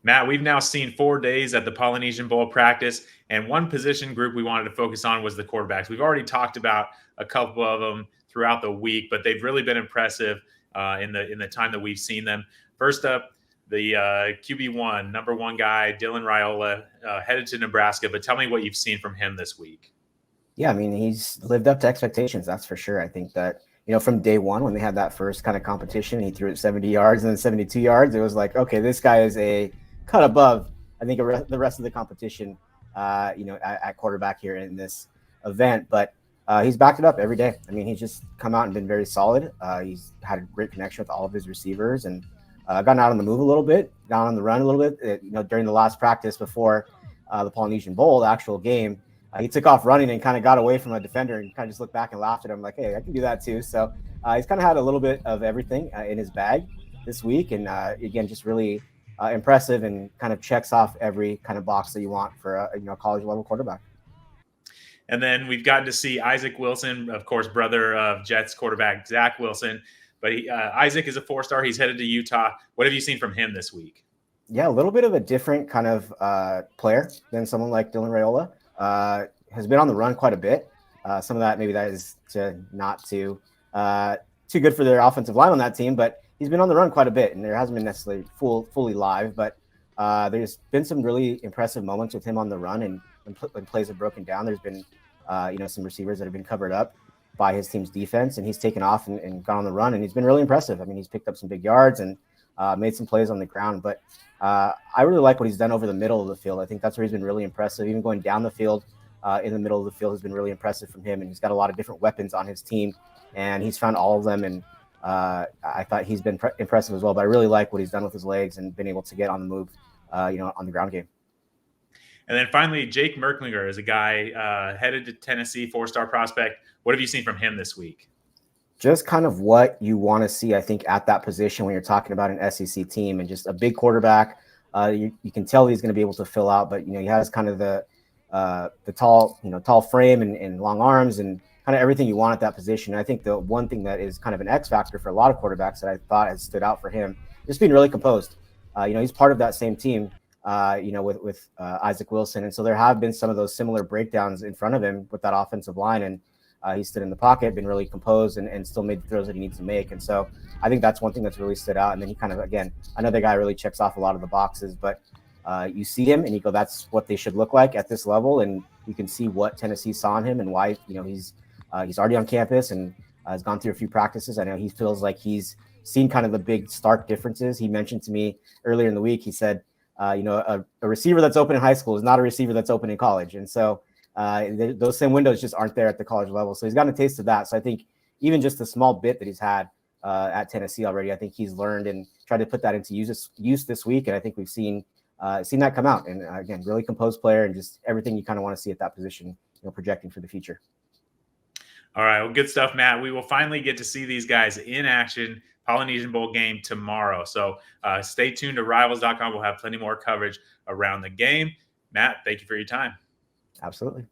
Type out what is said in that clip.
Matt, we've now seen 4 days at the Polynesian Bowl practice, and one position group we wanted to focus on was the quarterbacks. We've already talked about a couple of them throughout the week, but they've really been impressive in the time that we've seen them. First up, the QB1, number one guy, Dylan Raiola, headed to Nebraska. But tell me what you've seen from him this week. Yeah, I mean, he's lived up to expectations, that's for sure. I think that, from day one when they had that first kind of competition, he threw it 70 yards and then 72 yards. It was like, okay, this guy is a cut above, I think, the rest of the competition, at quarterback here in this event. But he's backed it up every day. I mean, he's just come out and been very solid. He's had a great connection with all of his receivers and gotten out on the move a little bit, gone on the run a little bit. During the last practice before the Polynesian Bowl, the actual game, he took off running and kind of got away from a defender and kind of just looked back and laughed at him like, hey, I can do that too. So he's kind of had a little bit of everything in his bag this week. And again, just really impressive and kind of checks off every kind of box that you want for a college level quarterback. And then we've gotten to see Isaac Wilson, of course, brother of Jets quarterback Zach Wilson. But Isaac is a 4-star. He's headed to Utah. What have you seen from him this week? Yeah, a little bit of a different kind of player than someone like Dylan Raiola. Has been on the run quite a bit. Some of that maybe that is not too good for their offensive line on that team, but he's been on the run quite a bit, and there hasn't been necessarily fully live, but there's been some really impressive moments with him on the run, and when plays have broken down, there's been some receivers that have been covered up by his team's defense, and he's taken off and gone on the run, and he's been really impressive. I mean, he's picked up some big yards and made some plays on the ground, but I really like what he's done over the middle of the field. I think that's where he's been really impressive. Even going down the field in the middle of the field has been really impressive from him, and he's got a lot of different weapons on his team, and he's found all of them, and I thought he's been impressive as well. But I really like what he's done with his legs and been able to get on the move, on the ground game. And then finally, Jake Merklinger is a guy headed to Tennessee, 4-star prospect. What have you seen from him this week? Just kind of what you want to see, I think, at that position when you're talking about an SEC team, and just a big quarterback. You can tell he's going to be able to fill out, but he has kind of the tall frame and long arms and kind of everything you want at that position. And I think the one thing that is kind of an X factor for a lot of quarterbacks that I thought has stood out for him, just being really composed. He's part of that same team, with Isaac Wilson, and so there have been some of those similar breakdowns in front of him with that offensive line, and he stood in the pocket, been really composed, and still made the throws that he needs to make. And so I think that's one thing that's really stood out. And then he kind of, again, another guy really checks off a lot of the boxes, but you see him and you go, that's what they should look like at this level. And you can see what Tennessee saw in him and why, he's already on campus and has gone through a few practices. I know he feels like he's seen kind of the big stark differences. He mentioned to me earlier in the week, he said, a receiver that's open in high school is not a receiver that's open in college. And so those same windows just aren't there at the college level. So he's gotten a taste of that. So I think even just the small bit that he's had at Tennessee already, I think he's learned and tried to put that into use this week. And I think we've seen that come out. And again, really composed player and just everything you kind of want to see at that position, projecting for the future. All right. Well, good stuff, Matt. We will finally get to see these guys in action. Polynesian Bowl game tomorrow. So stay tuned to Rivals.com. We'll have plenty more coverage around the game. Matt, thank you for your time. Absolutely.